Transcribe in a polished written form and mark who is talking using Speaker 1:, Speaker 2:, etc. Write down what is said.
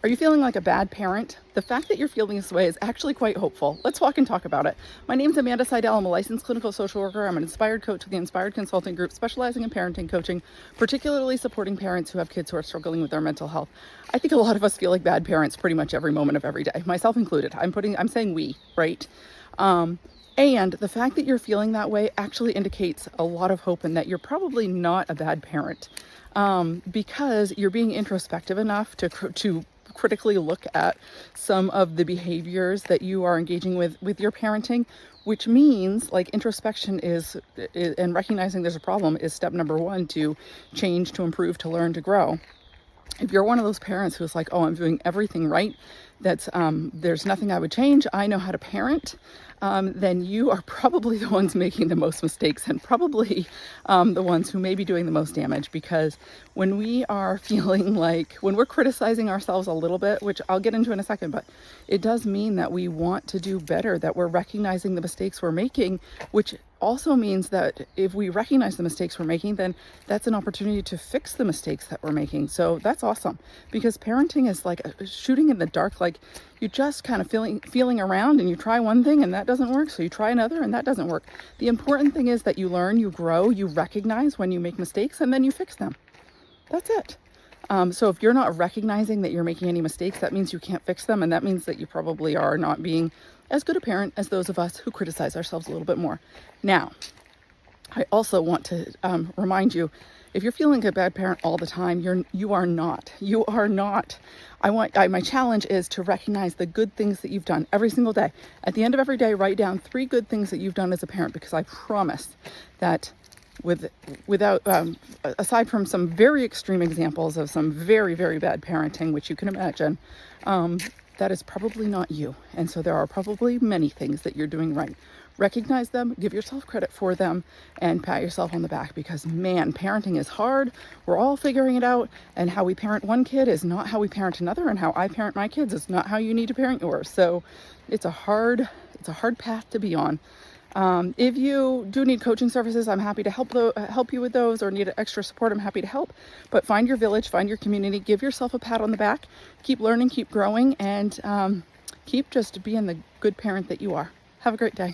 Speaker 1: Are you feeling like a bad parent? The fact that you're feeling this way is actually quite hopeful. Let's walk and talk about it. My name is Amanda Sidell. I'm a licensed clinical social worker. I'm an inspired coach with the Inspired Consulting Group, specializing in parenting coaching, particularly supporting parents who have kids who are struggling with their mental health. I think a lot of us feel like bad parents pretty much every moment of every day, myself included. I'm saying we, right? And the fact that you're feeling that way actually indicates a lot of hope and that you're probably not a bad parent, because you're being introspective enough to critically look at some of the behaviors that you are engaging with your parenting, which means like introspection is and recognizing there's a problem is step number one to change, to improve, to learn, to grow. If you're one of those parents who's like, oh, I'm doing everything right, that's there's nothing I would change, I know how to parent, then you are probably the ones making the most mistakes and probably the ones who may be doing the most damage. Because when we are feeling like, when we're criticizing ourselves a little bit, which I'll get into in a second, but it does mean that we want to do better, that we're recognizing the mistakes we're making, which also means that if we recognize the mistakes we're making, then that's an opportunity to fix the mistakes that we're making. So that's awesome, because parenting is like shooting in the dark. Like you just kind of feeling around and you try one thing and that doesn't work, so you try another and that doesn't work. The important thing is that you learn, you grow, you recognize when you make mistakes, and then you fix them. That's it. So if you're not recognizing that you're making any mistakes, that means you can't fix them, and that means that you probably are not being as good a parent as those of us who criticize ourselves a little bit more. Now, I also want to remind you, if you're feeling like a bad parent all the time, you are not. You are not. My challenge is to recognize the good things that you've done every single day. At the end of every day, write down 3 good things that you've done as a parent, because I promise that without aside from some very extreme examples of some very, very bad parenting, which you can imagine, that is probably not you. And so there are probably many things that you're doing right. Recognize them, give yourself credit for them, and pat yourself on the back, because man, parenting is hard. We're all figuring it out, and how we parent one kid is not how we parent another, and how I parent my kids is not how you need to parent yours. So it's a hard path to be on. If you do need coaching services, I'm happy to help you with those, or need extra support, I'm happy to help. But find your village, find your community, give yourself a pat on the back, keep learning, keep growing, and keep just being the good parent that you are. Have a great day.